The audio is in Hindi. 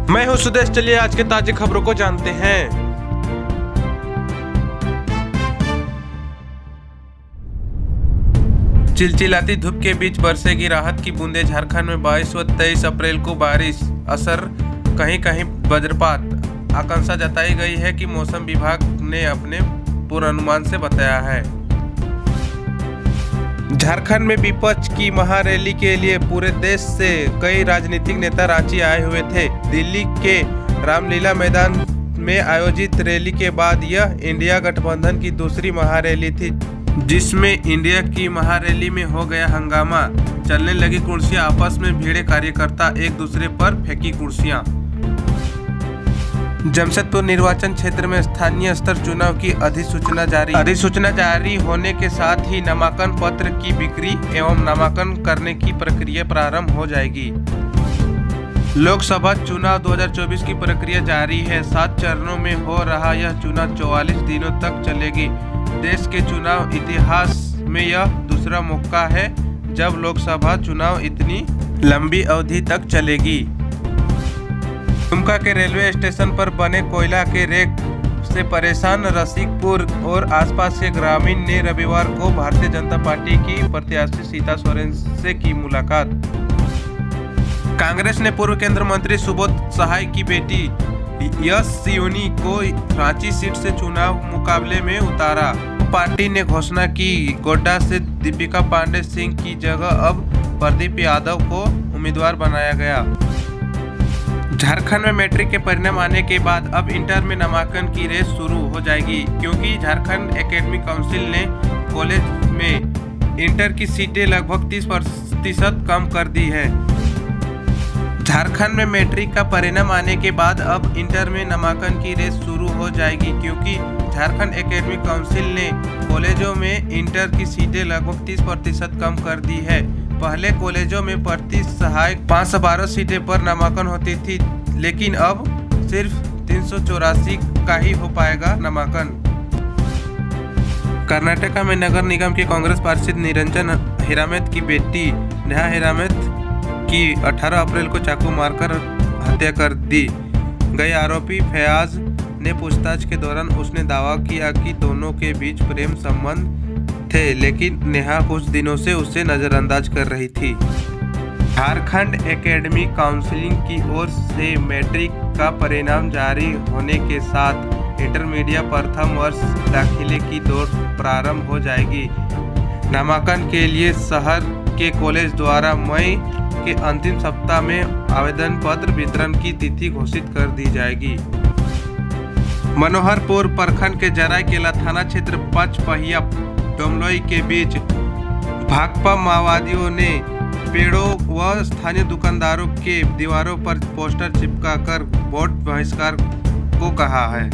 मैं हूं सुदेश। चलिए आज के ताजे खबरों को जानते हैं। चिलचिलाती धूप के बीच बरसेगी राहत की बूंदें। झारखंड में 22 व 23 अप्रैल को बारिश असर, कहीं कहीं वज्रपात। आशंका जताई गई है कि मौसम विभाग ने अपने पूर्वानुमान से बताया है। झारखंड में विपक्ष की महारैली के लिए पूरे देश से कई राजनीतिक नेता रांची आए हुए थे। दिल्ली के रामलीला मैदान में आयोजित रैली के बाद यह इंडिया गठबंधन की दूसरी महारैली थी, जिसमें इंडिया की महारैली में हो गया हंगामा। चलने लगी कुर्सियां, आपस में भिड़े कार्यकर्ता, एक दूसरे पर फेंकी कुर्सियां। जमशेदपुर निर्वाचन क्षेत्र में स्थानीय स्तर चुनाव की अधिसूचना जारी होने के साथ ही नामांकन पत्र की बिक्री एवं नामांकन करने की प्रक्रिया प्रारंभ हो जाएगी। लोकसभा चुनाव 2024 की प्रक्रिया जारी है। 7 चरणों में हो रहा यह चुनाव 44 दिनों तक चलेगी। देश के चुनाव इतिहास में यह दूसरा मौका है जब लोकसभा चुनाव इतनी लंबी अवधि तक चलेगी। दुमका के रेलवे स्टेशन पर बने कोयला के रेक से परेशान रसिकपुर और आसपास के ग्रामीण ने रविवार को भारतीय जनता पार्टी की प्रत्याशी सीता सोरेन से की मुलाकात। कांग्रेस ने पूर्व केंद्रीय मंत्री सुबोध सहाय की बेटी यश सियोनी को रांची सीट से चुनाव मुकाबले में उतारा। पार्टी ने घोषणा की गोड्डा से दीपिका पांडे सिंह की जगह अब प्रदीप यादव को उम्मीदवार बनाया गया। झारखंड में मैट्रिक के परिणाम आने के बाद अब इंटर में नामांकन की रेस शुरू हो जाएगी, क्योंकि झारखंड एकेडमिक काउंसिल ने कॉलेज में इंटर की सीटें लगभग 30% कम कर दी है। झारखंड में मैट्रिक का परिणाम आने के बाद अब इंटर में नामांकन की रेस शुरू हो जाएगी, क्योंकि झारखंड एकेडमिक काउंसिल ने कॉलेजों में इंटर की सीटें लगभग 30% कम कर दी है। पहले कॉलेजों में प्रति सहायक 512 सीटें पर नामांकन होती थी, लेकिन अब सिर्फ 384 का ही हो पाएगा नामांकन। कर्नाटका में नगर निगम के कांग्रेस पार्षद निरंजन हिरामेत की बेटी नेहा हिरामेत की 18 अप्रैल को चाकू मारकर हत्या कर दी गई। आरोपी फयाज ने पूछताछ के दौरान उसने दावा किया कि दोनों के बीच प्रेम संबंध थे, लेकिन नेहा कुछ दिनों से उसे नजरअंदाज कर रही थी। झारखंड एकेडमिक काउंसिल की ओर से मैट्रिक का परिणाम जारी होने के साथ इंटरमीडिएट प्रथम वर्ष दाखिले की दौड़ प्रारंभ हो जाएगी। नामांकन के लिए शहर के कॉलेज द्वारा मई के अंतिम सप्ताह में आवेदन पत्र वितरण की तिथि घोषित कर दी जाएगी। मनोहरपुर प्रखंड के जराईकेला थाना क्षेत्र पचपहिया डोमलोई के बीच भाकपा माओवादियों ने पेड़ों व स्थानीय दुकानदारों के दीवारों पर पोस्टर चिपकाकर वोट बहिष्कार को कहा है।